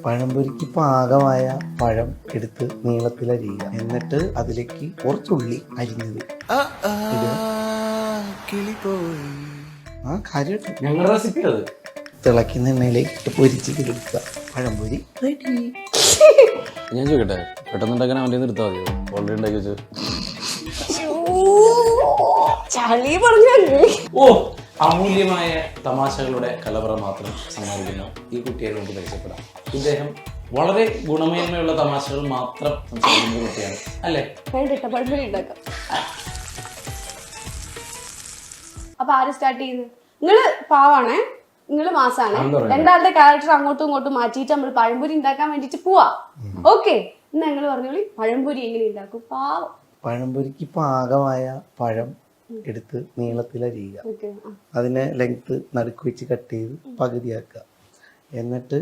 പഴംപൊരിക്ക് പാകമായ പഴം എടുത്ത് നീളത്തിലരിയുക. എന്നിട്ട് അതിലേക്ക് കുറച്ചുള്ളി അരിഞ്ഞത് ഇടുക. കാര്യമായിട്ട് ഞങ്ങളുടെ റെസിപ്പി അത്. തിളയ്ക്കുന്ന എണ്ണയിലേക്ക് പൊരിച്ച് എടുക്കുക. പഴംപൊരി റെഡി. ഞാൻ ചോദിക്കട്ടെ, പെട്ടെന്നുണ്ടാക്കാൻ അവൻ്റെ നിർത്താൽ മതിയോ? ഓൾറെഡി ഉണ്ടാക്കി വെച്ചു. ഓ, അമൂല്യമായ തമാശകളുടെ കലവറ മാത്രം സമ്മാനിക്കുന്ന ഈ കുട്ടിയെ നമുക്ക് പരിചയപ്പെടാം. ഇദ്ദേഹം വളരെ ഗുണമേന്മയുള്ള തമാശകൾ മാത്രം സംസാരിക്കുന്ന കുട്ടിയാണ് അല്ലേ? അപ്പൊ ആര് സ്റ്റാർട്ട് ചെയ്യുന്നത്? നിങ്ങള് പാവാണേ, നിങ്ങള് മാസാണ്. രണ്ടാളുടെ ക്യാരക്ടർ അങ്ങോട്ടും ഇങ്ങോട്ടും മാറ്റിയിട്ട് നമ്മൾ പഴംപൊരി ഉണ്ടാക്കാൻ വേണ്ടിട്ട് പോവാ. ഓക്കെ, എന്നാ നിങ്ങൾ പറഞ്ഞോളി പഴംപൊരി എങ്ങനെ ഉണ്ടാക്കും? പാവം. പഴംപൊരിക്ക് പാകമായ പഴം എടുത്ത് നീളത്തിലരിയുക. അതിനെ ലെങ്ത്ത് നടുക്ക് വെച്ച് കട്ട് ചെയ്ത് പകുതിയാക്കുക. എന്നിട്ട്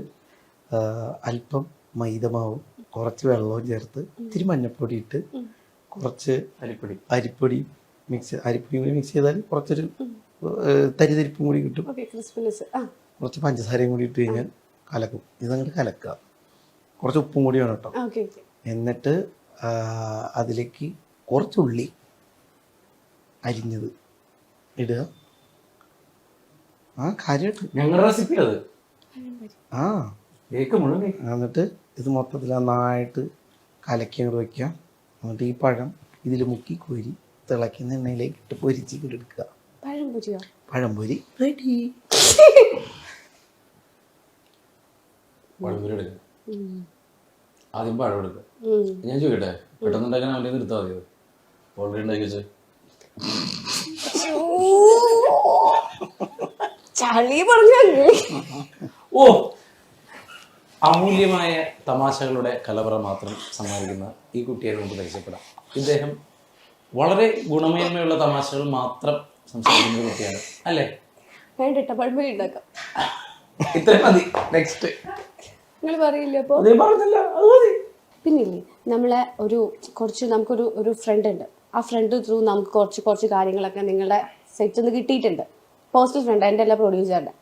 അല്പം മൈദമാവും കുറച്ച് വെള്ളവും ചേർത്ത് ഇത്തിരി മഞ്ഞപ്പൊടി ഇട്ട് കുറച്ച് അരിപ്പൊടി കൂടി മിക്സ് ചെയ്താൽ കുറച്ചൊരു തരിതരിപ്പും കൂടി കിട്ടും. കുറച്ച് പഞ്ചസാരയും കൂടി ഇട്ട് കഴിഞ്ഞാൽ കലക്കും. ഇതങ്ങോട്ട് കലക്കുക. കുറച്ച് ഉപ്പും കൂടി വേണം കേട്ടോ. എന്നിട്ട് അതിലേക്ക് കുറച്ചുള്ളി അരിഞ്ഞത് ഇടുക. കാര്യമായിട്ട് ഞങ്ങളുടെ റെസിപ്പി അത്. എന്നിട്ട് ഇത് മൊത്തത്തിൽ നന്നായിട്ട് കലക്കി അങ്ങോട്ട് വയ്ക്കുക. എന്നിട്ട് ഈ പഴം ഇതിൽ മുക്കി കോരി തിളയ്ക്കുന്ന എണ്ണയിലേക്ക് ഇട്ട് പൊരിച്ച് എടുക്കുക. പഴംപൊരി റെഡി. പഴംപൊരി എടുക്കുക. ആദ്യം പഴം എടുക്കുക. ഞാൻ ചോദിക്കട്ടെ, പെട്ടെന്നുണ്ടാക്കാൻ അവൻ്റെ നിർത്താൽ മതിയോ? ഓൾറെഡി ഉണ്ടാക്കി വെച്ചു. ഓ, അമൂല്യമായ തമാശകളുടെ കലവറ മാത്രം സമ്മാനിക്കുന്ന ഈ കുട്ടിയെ നമുക്ക് പരിചയപ്പെടാം. ഇദ്ദേഹം വളരെ ഗുണമേന്മയുള്ള തമാശകൾ മാത്രം സംസാരിക്കുന്ന കുട്ടിയാണ് അല്ലേ? ഇത്രയും മതി. നെക്സ്റ്റ് നിങ്ങൾ പറയില്ലേ? അപ്പൊ പിന്നില്ലേ, നമ്മളെ നമുക്കൊരു ഫ്രണ്ട് ഉണ്ട്. ആ ഫ്രണ്ട് ത്രൂ നമുക്ക് കുറച്ച് കാര്യങ്ങളൊക്കെ നിങ്ങളുടെ സെറ്റിൽ നിന്ന് കിട്ടിയിട്ടുണ്ട്. പേഴ്സണൽ ഫ്രണ്ട്, എൻ്റെ എല്ലാ പ്രൊഡ്യൂസറുടെ.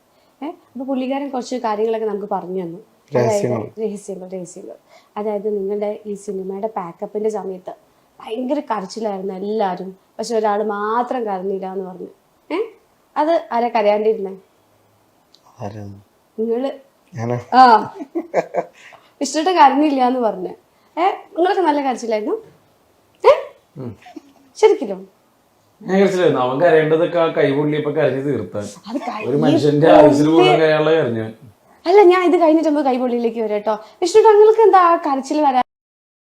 അപ്പോൾ പുള്ളിക്കാരൻ കുറച്ച് കാര്യങ്ങളൊക്കെ നമുക്ക് പറഞ്ഞു തന്നു. അതായത് രഹസ്യങ്ങൾ. അതായത് നിങ്ങളുടെ ഈ സിനിമയുടെ പാക്കപ്പിന്റെ സമയത്ത് ഭയങ്കര കരച്ചിലായിരുന്നു എല്ലാവരും, പക്ഷെ ഒരാൾ മാത്രം കരഞ്ഞില്ല എന്ന് പറഞ്ഞു. അത് ആരാ കരയാണ്ടിരുന്നേ? നിങ്ങള്. ഇഷ്ടമായിട്ട് കരഞ്ഞില്ല എന്ന് പറഞ്ഞു. നിങ്ങളൊക്കെ നല്ല കരച്ചിലായിരുന്നു. ശരിക്കും അവൻ കരയേണ്ടതൊക്കെ ആ കൈപൊള്ളിയപ്പോ കരഞ്ഞു തീർത്താൻ. ഒരു മനുഷ്യന്റെ ആവശ്യത്തിൽ പോലും കരയാനുള്ള കരഞ്ഞു. അല്ല, ഞാൻ ഇത് കഴിഞ്ഞിട്ട് കൈപൊള്ളിയിലേക്ക് വരാം കേട്ടോ. വിഷ്ണു, നിങ്ങൾക്ക് എന്താ കരച്ചിൽ വരാൻ